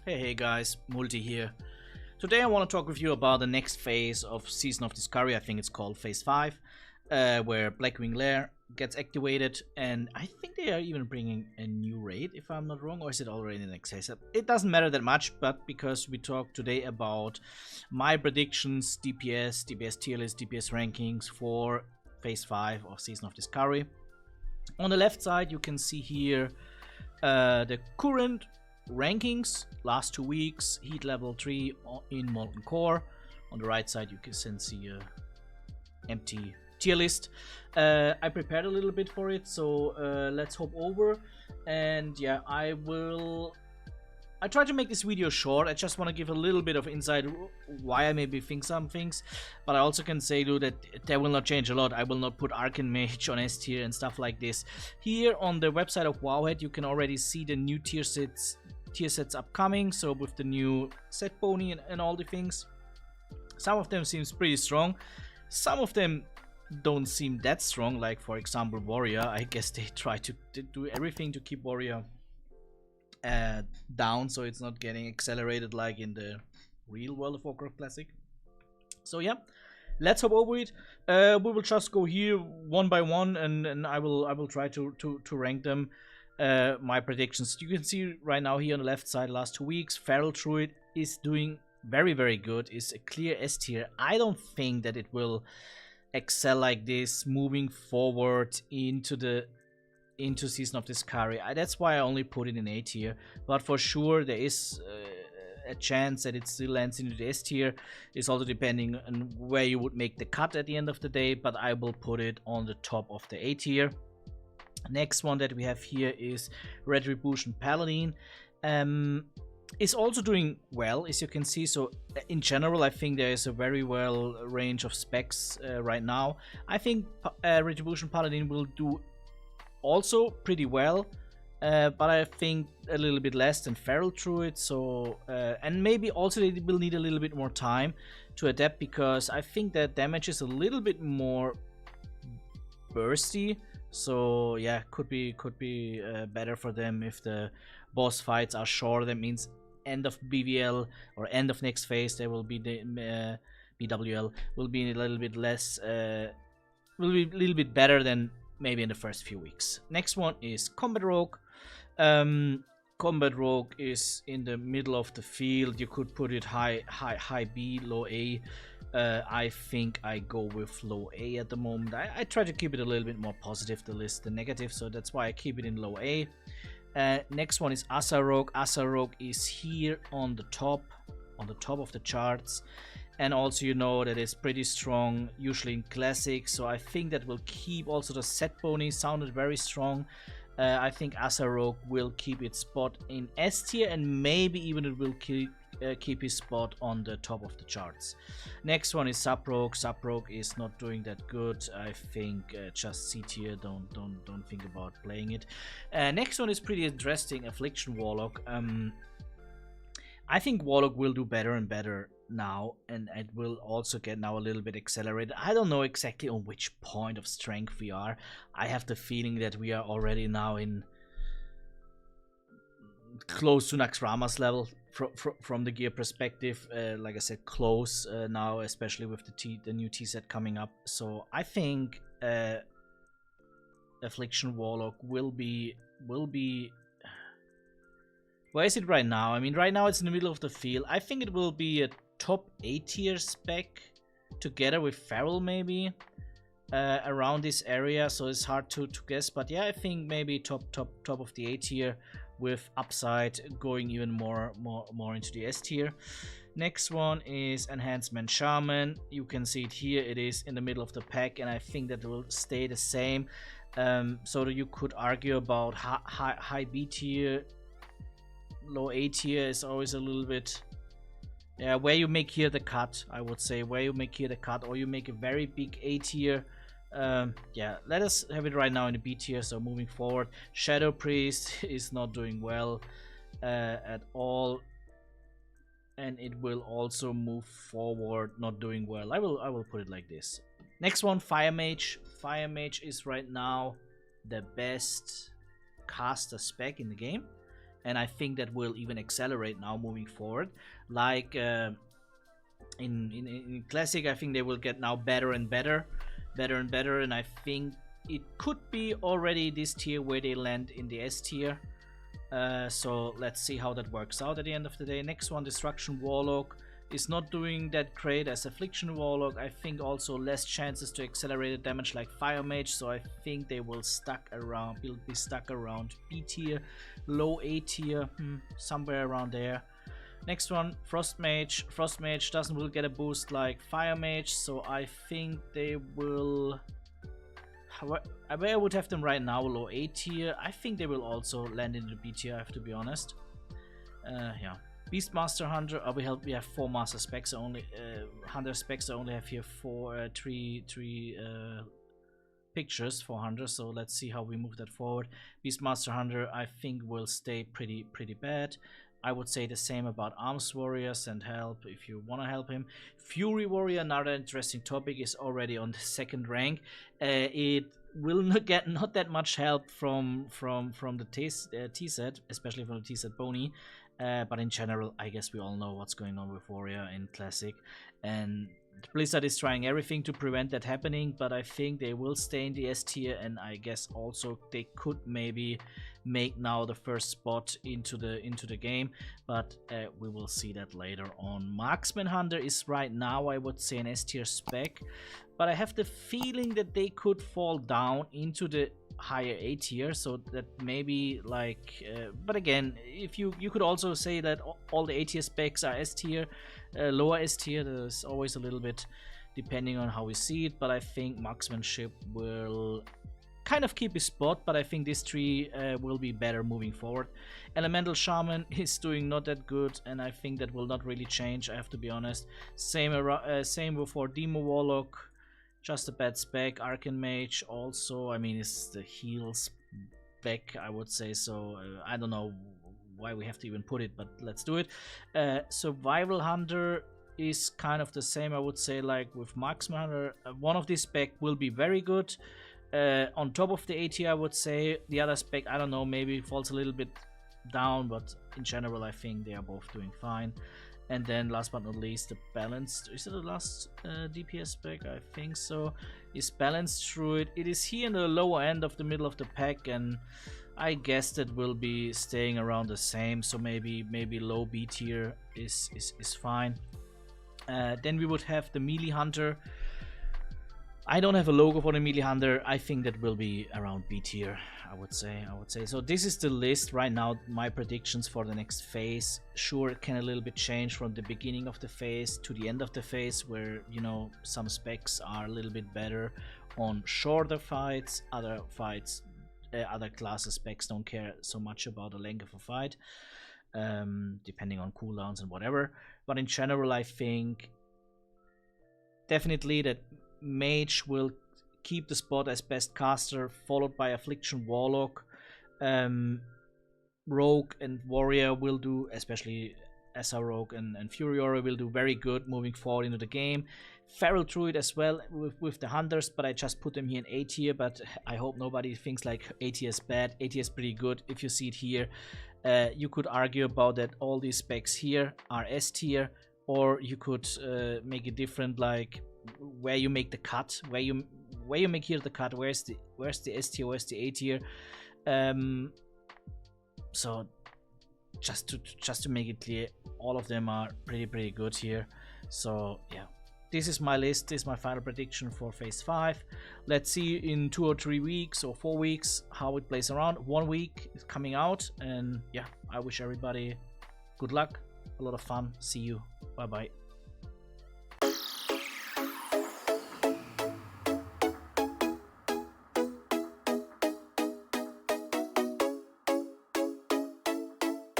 Hey guys, mulltiy here. Today I want to talk with you about the next phase of Season of Discovery. I think it's called Phase 5, where Blackwing Lair gets activated, and I think they are even bringing a new raid, if I'm not wrong, or is it already in the next phase? It doesn't matter that much, but because we talk today about my predictions, DPS Tier List, DPS rankings for Phase 5 of Season of Discovery. On the left side you can see here the current rankings, last 2 weeks, heat level 3 in Molten Core. On the right side you can see a empty tier list. I prepared a little bit for it, so let's hop over. And yeah, I try to make this video short. I just want to give a little bit of insight why I maybe think some things, but I also can say that will not change a lot. I will not put Arcane Mage on S tier and stuff like this. Here on the website of Wowhead you can already see the new tier sets upcoming, so with the new set pony and all the things. Some of them seems pretty strong, some of them don't seem that strong, like for example Warrior. I guess they try to do everything to keep Warrior down, so it's not getting accelerated like in the real World of Warcraft Classic. So yeah, let's hop over it. We will just go here one by one, and I will try to rank them. My predictions. You can see right now here on the left side, last 2 weeks, Feral Druid is doing very good. Is a clear S tier. I don't think that it will excel like this moving forward into Season of Discovery. That's why I only put it in A tier, but for sure there is a chance that it still lands into the S tier. It's also depending on where you would make the cut at the end of the day, but I will put it on the top of the A tier. Next one that we have here is Retribution Paladin. Is also doing well, as you can see. So in general I think there is a very well range of specs right now. I think Retribution Paladin will do also pretty well, but I think a little bit less than Feral Druid. So and maybe also they will need a little bit more time to adapt, because I think that damage is a little bit more bursty. So yeah, could be better for them if the boss fights are short. That means end of BWL or end of next phase there will be the BWL will be a little bit less, will be a little bit better than maybe in the first few weeks. Next one is Combat Rogue. Combat Rogue is in the middle of the field. You could put it high B, low A. I think I go with low A at the moment. I try to keep it a little bit more positive, the list, the negative, so that's why I keep it in low A. Next one is Asa Rogue. Asa Rogue is here on the top of the charts, and also you know that it's pretty strong usually in Classic, so I think that will keep. Also the set pony sounded very strong. I think Asa Rogue will keep its spot in S tier, and maybe even it will keep his spot on the top of the charts. Next one is Sub Rogue. Sub Rogue is not doing that good. I think just C tier. Don't think about playing it. Next one is pretty interesting. Affliction Warlock. I think Warlock will do better and better now, and it will also get now a little bit accelerated. I don't know exactly on which point of strength we are. I have the feeling that we are already now in close to Naxxrama's level from the gear perspective. Like I said, close now, especially with the new T set coming up. So I think Affliction Warlock will be. Where is it right now? I mean, right now it's in the middle of the field. I think it will be a top A tier spec together with Feral, maybe around this area. So it's hard to guess, but yeah, I think maybe top of the A tier, with upside going even more into the S tier. Next one is Enhancement Shaman. You can see it here. It is in the middle of the pack, and I think that it will stay the same. So that you could argue about high B tier, low A tier is always a little bit, yeah, where you make here the cut. I would say where you make here the cut, or you make a very big A tier. Yeah, let us have it right now in the B tier. So moving forward, Shadow Priest is not doing well at all, and it will also move forward not doing well. I will put it like this. Next one, Fire Mage. Fire Mage is right now the best caster spec in the game. and I think that will even accelerate now moving forward. Like in Classic, I think they will get now better and better, and I think it could be already this tier where they land in the S tier. So let's see how that works out at the end of the day. Next one, Destruction Warlock, is not doing that great as Affliction Warlock. I think also less chances to accelerated damage like Fire Mage, so I think they will be stuck around B tier, low A tier, somewhere around there. Next one, Frost Mage. Frost Mage doesn't really get a boost like Fire Mage, so I think they will... I would have them right now low A tier. I think they will also land in the B tier, I have to be honest. Yeah. Beastmaster Hunter, we have 4 master specs only. Hunter specs, I only have here three pictures for Hunter, so let's see how we move that forward. Beastmaster Hunter, I think, will stay pretty bad. I would say the same about Arms Warrior, send help if you want to help him. Fury Warrior, another interesting topic, is already on the 2nd rank. It will not get that much help from the T-set, especially from the T-set Bony. But in general, I guess we all know what's going on with Warrior in Classic, and Blizzard is trying everything to prevent that happening, but I think they will stay in the S tier, and I guess also they could maybe make now the first spot into the game, but we will see that later on. Marksman Hunter is right now, I would say, an S tier spec, but I have the feeling that they could fall down into the higher A tier, so that maybe like but again, if you could also say that all the A tier specs are S tier, lower S tier. There's always a little bit depending on how we see it, but I think marksmanship will kind of keep his spot, but I think this tree will be better moving forward. Elemental Shaman is doing not that good, and I think that will not really change, I have to be honest. Same for Demo Warlock, just a bad spec. Arcane Mage also, I mean, it's the heal spec, I would say, so I don't know why we have to even put it, but let's do it. Survival Hunter is kind of the same, I would say, like with Marksman Hunter. One of these spec will be very good. On top of the AT, I would say. The other spec, I don't know, maybe falls a little bit down, but in general, I think they are both doing fine. And then last but not least, the Balanced, is it the last DPS spec? I think so. Is Balanced Druid. It is here in the lower end of the middle of the pack, and I guess that will be staying around the same, so maybe low B tier is fine. Then we would have the Melee Hunter. I don't have a logo for the Melee Hunter. I think that will be around B tier, I would say. So this is the list right now, my predictions for the next phase. Sure, it can a little bit change from the beginning of the phase to the end of the phase, where, you know, some specs are a little bit better on shorter fights. Other classes specs don't care so much about the length of a fight, depending on cooldowns and whatever. But in general, I think definitely that Mage will keep the spot as best caster, followed by Affliction Warlock. Rogue and Warrior will do, especially SR Rogue and Fury Warrior, will do very good moving forward into the game. Feral Druid as well with the Hunters, but I just put them here in A tier, but I hope nobody thinks like A tier is bad. A tier is pretty good if you see it here. You could argue about that all these specs here are S tier, or you could make it different, like where you make the cut, where you make here the cut, where's the S tier, where's the A tier. So just to make it clear, all of them are pretty good here. So yeah, this is my list. This is my final prediction for phase 5. Let's see in 2 or 3 weeks or 4 weeks how it plays around. 1 week is coming out, and yeah, I wish everybody good luck, a lot of fun. See you, bye bye.